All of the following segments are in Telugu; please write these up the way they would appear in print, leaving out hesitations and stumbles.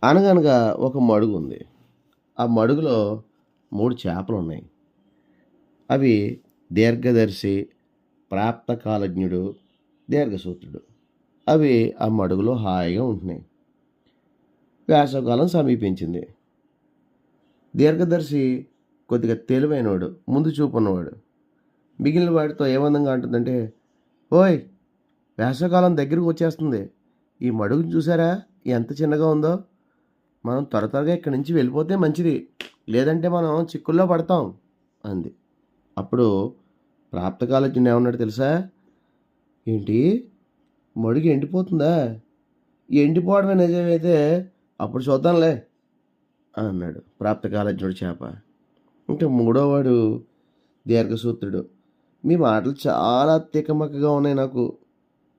అనగనగా ఒక మడుగు ఉంది. ఆ మడుగులో 3 చేపలున్నాయి. అవి దీర్ఘదర్శి, ప్రాప్తకాలజ్ఞుడు, దీర్ఘసూత్రుడు. అవి ఆ మడుగులో హాయిగా ఉంటున్నాయి. వేసవికాలం సమీపించింది. దీర్ఘదర్శి కొద్దిగా తెలివైనవాడు, ముందు చూపున్నవాడు. మిగిలిన వాడితో ఏ విధంగా అంటుందంటే, ఓయ్, వేసవికాలం దగ్గరికి వచ్చేస్తుంది. ఈ మడుగుని చూసారా ఎంత చిన్నగా ఉందో? మనం త్వరగా ఇక్కడి నుంచి వెళ్ళిపోతే మంచిది, లేదంటే మనం చిక్కుల్లో పడతాం అంది. అప్పుడు ప్రాప్తకాలజ్ఞుడు ఏమన్నాడు తెలుసా? ఏంటి, మడుగు ఎండిపోతుందా? ఎండిపోవడమే నిజమైతే అప్పుడు చూద్దాంలే అన్నాడు ప్రాప్తకాలజ్ఞుడు చేప. ఇంకా మూడోవాడు దీర్ఘసూత్రుడు, మీ మాటలు చాలా తికమకగా ఉన్నాయి నాకు.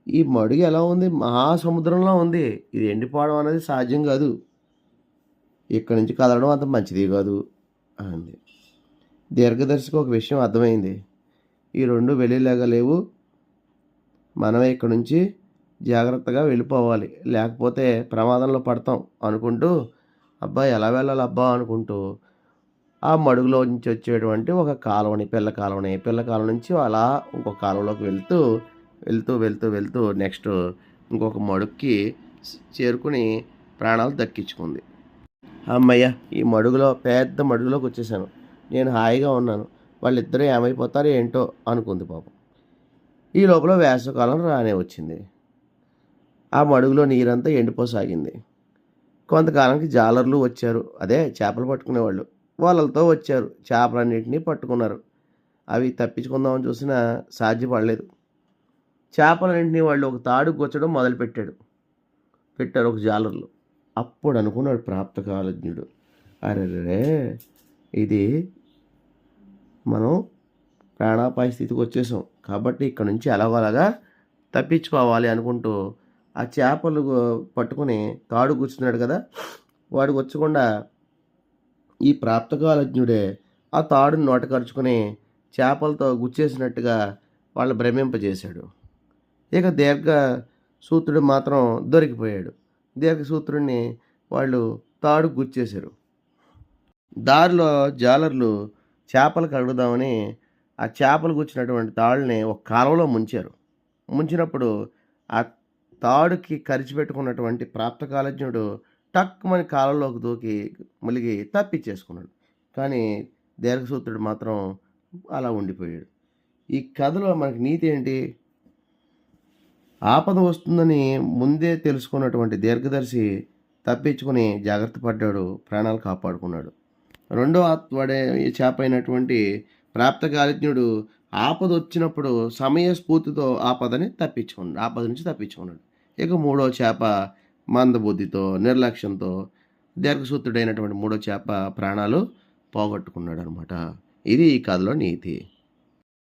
ఈ మడుగు ఎలా ఉంది? మహాసముద్రంలో ఉంది. ఇది ఎండిపోవడం అనేది సాధ్యం కాదు. ఇక్కడి నుంచి కదలడం అంత మంచిది కాదు అంది. దీర్ఘదర్శికి ఒక విషయం అర్థమైంది. ఈ రెండు వెళ్ళేలాగా లేవు. మనమే ఇక్కడి నుంచి జాగ్రత్తగా వెళ్ళిపోవాలి, లేకపోతే ప్రమాదంలో పడతాం అనుకుంటూ, అబ్బా ఎలా వెళ్ళాలి అబ్బా అనుకుంటూ ఆ మడుగులో నుంచి వచ్చేటువంటి ఒక కాలువని, పిల్ల కాలువ నుంచి అలా ఇంకొక కాలువలోకి వెళ్తూ వెళ్తూ వెళ్తూ వెళ్తూ నెక్స్ట్ ఇంకొక మడుగుకి చేరుకుని ప్రాణాలు దక్కించుకుంది. అమ్మయ్య, ఈ మడుగులో పెద్ద మడుగులోకి వచ్చేసాను, నేను హాయిగా ఉన్నాను, వాళ్ళిద్దరూ ఏమైపోతారో ఏంటో అనుకుంది పాపం. ఈ లోపల వేసవికాలం రానే వచ్చింది. ఆ మడుగులో నీరంతా ఎండిపోసాగింది. కొంతకాలానికి జాలర్లు వచ్చారు, అదే చేపలు పట్టుకునేవాళ్ళు. వాళ్ళతో వచ్చారు, చేపలన్నింటినీ పట్టుకున్నారు. అవి తప్పించుకుందామని చూసినా సాధ్యపడలేదు. చేపలన్నింటినీ వాళ్ళు ఒక తాడు గుచ్చడం పెట్టారు ఒక జాలర్లు. అప్పుడు అనుకున్నాడు ప్రాప్తకాలజ్ఞుడు, అరెరే, ఇది మనం ప్రాణాపాయ స్థితికి వచ్చేసాం, కాబట్టి ఇక్కడ నుంచి ఎలాగోలాగా తప్పించుకోవాలి అనుకుంటూ ఆ చేపలు పట్టుకుని తాడు కూర్చున్నాడు కదా, వాడు వచ్చకుండా ఈ ప్రాప్తకాలజ్ఞుడే ఆ తాడుని నోటకరుచుకొని చేపలతో గుచ్చేసినట్టుగా వాళ్ళు భ్రమింపజేశాడు. ఇక దీర్ఘసూత్రుడు మాత్రం దొరికిపోయాడు. దీర్ఘసూత్రుడిని వాళ్ళు తాడు గుచ్చేశారు. దారిలో జాలర్లు చేపలు కడుగుదామని ఆ చేపలు గుచ్చినటువంటి తాళ్ళని ఒక కాలువలో ముంచినప్పుడు ఆ తాడుకి కరిచిపెట్టుకున్నటువంటి ప్రాప్తకాలజ్ఞుడు టక్కుమని కాలంలోకి దూకి ములిగి తప్పించేసుకున్నాడు. కానీ దీర్ఘసూత్రుడు మాత్రం అలా ఉండిపోయాడు. ఈ కథలో మనకి నీతి ఏంటి? ఆపద వస్తుందని ముందే తెలుసుకున్నటువంటి దీర్ఘదర్శి తప్పించుకుని జాగ్రత్త పడ్డాడు, ప్రాణాలు కాపాడుకున్నాడు. రెండో వాడే చేప అయినటువంటి ప్రాప్తకాలజ్ఞుడు ఆపద వచ్చినప్పుడు సమయస్ఫూర్తితో ఆపద నుంచి తప్పించుకున్నాడు. ఇక మూడో చేప మందబుద్ధితో, నిర్లక్ష్యంతో దీర్ఘసూత్రుడైనటువంటి మూడో చేప ప్రాణాలు పోగొట్టుకున్నాడు అనమాట. ఇది ఈ కథలో నీతి.